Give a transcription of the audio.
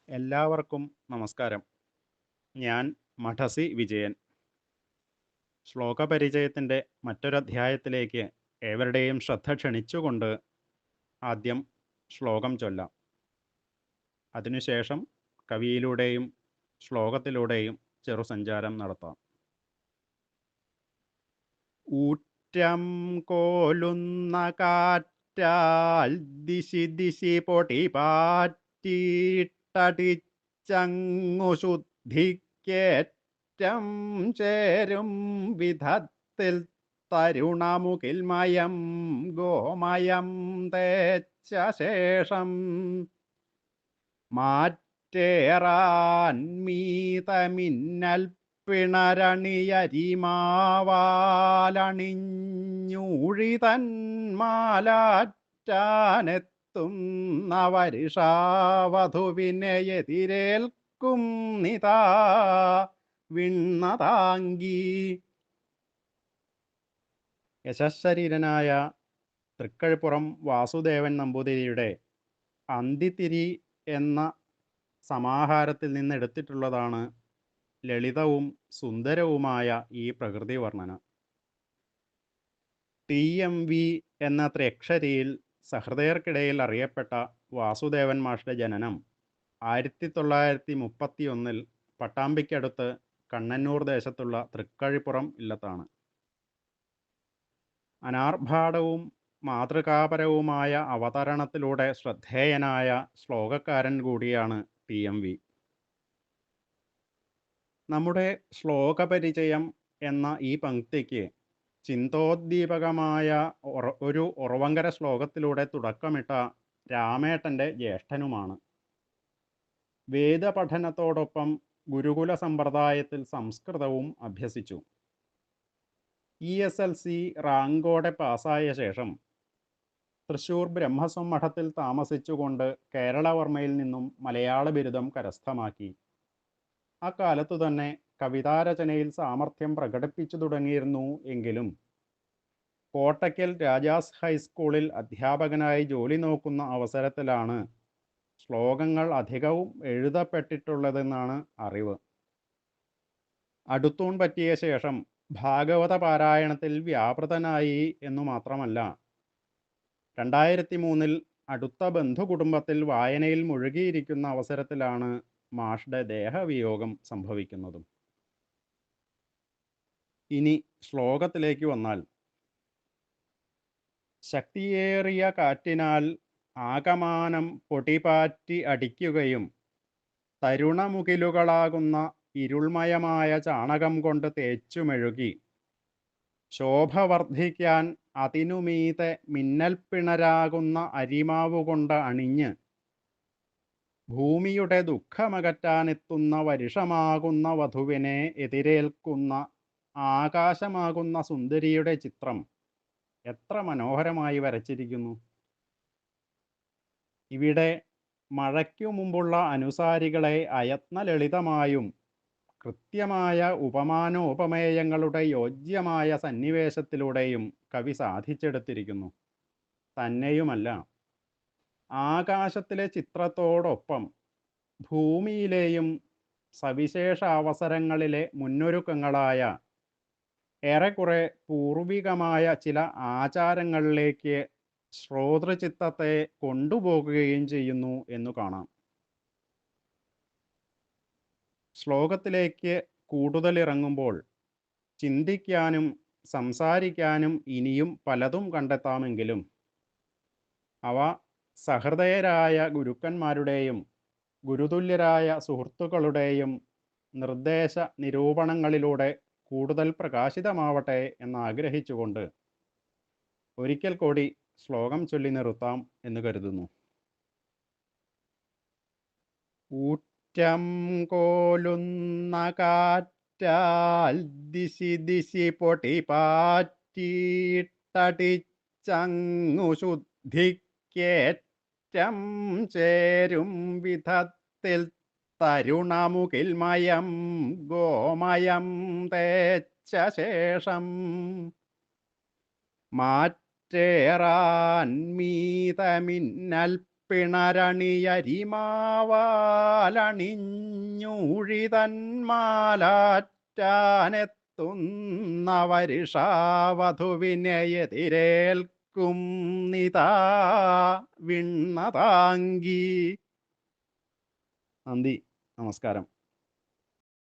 എല്ലാവർക്കും നമസ്കാരം. ഞാൻ മഠസി വിജയൻ. ശ്ലോകപരിചയത്തിൻ്റെ മറ്റൊരധ്യായത്തിലേക്ക് ഏവരുടെയും ശ്രദ്ധ ക്ഷണിച്ചുകൊണ്ട് ആദ്യം ശ്ലോകം ചൊല്ലാം. അതിനുശേഷം കവിയിലൂടെയും ശ്ലോകത്തിലൂടെയും ചെറുസഞ്ചാരം നടത്താം. ഊറ്റം കോലുന്ന കാറ്റാൽ ദിശി ദിശി പൊടി പാറ്റിട്ടടിച്ചങ്ങു ശുദ്ധിക്കേറ്റം ചേരും വിധത്തിൽ തരുണമുകിൽമയം ഗോമയം തേച്ച ശേഷം മാറ്റേറാൻ മീതമിന്നൽ പിണരണിയരിമാവാലണിഞ്ഞൂഴിതന്മാലാറ്റാനെത്തുന്ന വരുഷാവധുവിനെ എതിരേൽക്കും നിതാ വിണ്ണതാങ്കി. യശശരീരനായ തൃക്കഴിപ്പുറം വാസുദേവൻ നമ്പൂതിരിയുടെ അന്തിത്തിരി എന്ന സമാഹാരത്തിൽ നിന്നെടുത്തിട്ടുള്ളതാണ് ലളിതവും സുന്ദരവുമായ ഈ പ്രകൃതി വർണ്ണന. TMV എന്ന ത്രയക്ഷരിയിൽ സഹൃദയർക്കിടയിൽ അറിയപ്പെട്ട വാസുദേവൻ മാഷ്ടെ ജനനം 1931 പട്ടാമ്പിക്കടുത്ത് കണ്ണന്നൂർ ദേശത്തുള്ള തൃക്കഴിപ്പുറം ഇല്ലത്താണ്. അനാർഭാടവും മാതൃകാപരവുമായ അവതരണത്തിലൂടെ ശ്രദ്ധേയനായ ശ്ലോകക്കാരൻ കൂടിയാണ് TMV. നമ്മുടെ ശ്ലോകപരിചയം എന്ന ഈ പംക്തിക്ക് ചിന്തോദ്ദീപകമായ ഒരു ഉറവങ്കര ശ്ലോകത്തിലൂടെ തുടക്കമിട്ട രാമേട്ടൻ്റെ ജ്യേഷ്ഠനുമാണ്. വേദപഠനത്തോടൊപ്പം ഗുരുകുല സമ്പ്രദായത്തിൽ സംസ്കൃതവും അഭ്യസിച്ചു. ESLC റാങ്കോടെ പാസ്സായ ശേഷം തൃശൂർ ബ്രഹ്മസ്വം മഠത്തിൽ താമസിച്ചുകൊണ്ട് കേരളവർമ്മയിൽ നിന്നും മലയാള ബിരുദം കരസ്ഥമാക്കി. അക്കാലത്തു തന്നെ കവിതാരചനയിൽ സാമർഥ്യം പ്രകടിപ്പിച്ചു തുടങ്ങിയിരുന്നു എങ്കിലും കോട്ടയ്ക്കൽ രാജാസ് ഹൈസ്കൂളിൽ അധ്യാപകനായി ജോലി നോക്കുന്ന അവസരത്തിലാണ് ശ്ലോകങ്ങൾ അധികവും എഴുതപ്പെട്ടിട്ടുള്ളതെന്നാണ് അറിവ്. അടുത്തൂൺ പറ്റിയ ശേഷം ഭാഗവത പാരായണത്തിൽ വ്യാപൃതനായി എന്നു മാത്രമല്ല, 2003 അടുത്ത ബന്ധുകുടുംബത്തിൽ വായനയിൽ മുഴുകിയിരിക്കുന്ന അവസരത്തിലാണ് മാഷ്ടെ ദേഹവിയോഗം സംഭവിക്കുന്നതും. ഇനി ശ്ലോകത്തിലേക്ക് വന്നാൽ, ശക്തിയേറിയ കാറ്റിനാൽ ആകമാനം പൊടിപാറ്റി അടിക്കുകയും തരുണമുകിലുകളാകുന്ന ഇരുൾമയമായ ചാണകം കൊണ്ട് തേച്ചുമെഴുകി ശോഭ വർദ്ധിക്കാൻ അതിനുമീതെ മിന്നൽപ്പിണരാകുന്ന അരിമാവുകൊണ്ട് അണിഞ്ഞ് ഭൂമിയുടെ ദുഃഖമകറ്റാനെത്തുന്ന വരുഷമാകുന്ന വധുവിനെ എതിരേൽക്കുന്ന ആകാശമാകുന്ന സുന്ദരിയുടെ ചിത്രം എത്ര മനോഹരമായി വരച്ചിരിക്കുന്നു. ഇവിടെ മഴയ്ക്കു മുമ്പുള്ള അനുസാരികളെ അയത്നലളിതമായും കൃത്യമായ ഉപമാനോപമേയങ്ങളുടെ യോജ്യമായ സന്നിവേശത്തിലൂടെയും കവി സാധിച്ചെടുത്തിരിക്കുന്നു. തന്നെയുമല്ല, ആകാശത്തിലെ ചിത്രത്തോടൊപ്പം ഭൂമിയിലെയും സവിശേഷ അവസരങ്ങളിലെ മുന്നൊരുക്കങ്ങളായ ഏറെക്കുറെ പൂർവികമായ ചില ആചാരങ്ങളിലേക്ക് ശ്രോതൃചിത്തത്തെ കൊണ്ടുപോകുകയും ചെയ്യുന്നു എന്നു കാണാം. ശ്ലോകത്തിലേക്ക് കൂടുതൽ ഇറങ്ങുമ്പോൾ ചിന്തിക്കാനും സംസാരിക്കാനും ഇനിയും പലതും കണ്ടെത്താമെങ്കിലും അവ സഹൃദയരായ ഗുരുക്കന്മാരുടെയും ഗുരുതുല്യരായ സുഹൃത്തുക്കളുടെയും നിർദ്ദേശ നിരൂപണങ്ങളിലൂടെ കൂടുതൽ പ്രകാശിതമാവട്ടെ എന്നാഗ്രഹിച്ചുകൊണ്ട് ഒരിക്കൽ കൂടി ശ്ലോകം ചൊല്ലി നിർത്താം എന്ന് കരുതുന്നു. ഊറ്റം കോലുന്ന കാറ്റാൽ ദിശി ദിശി പൊടി പാറ്റിട്ടടിച്ചങ്ങു ശുദ്ധിക്കേറ്റം ചേരും വിധത്തിൽ തരുണമുകിൽമയം ഗോമയം തേച്ച ശേഷം മാറ്റേറാൻ മീതമിന്നൽ പിണരണിയരിമാവാലണിഞ്ഞൂഴിതന്മാലാറ്റാനെത്തുന്ന വരിഷാവധുവിനെ എതിരേൽക്കും നിതാ വിണ്ണതാങ്കി. നന്ദി, നമസ്കാരം.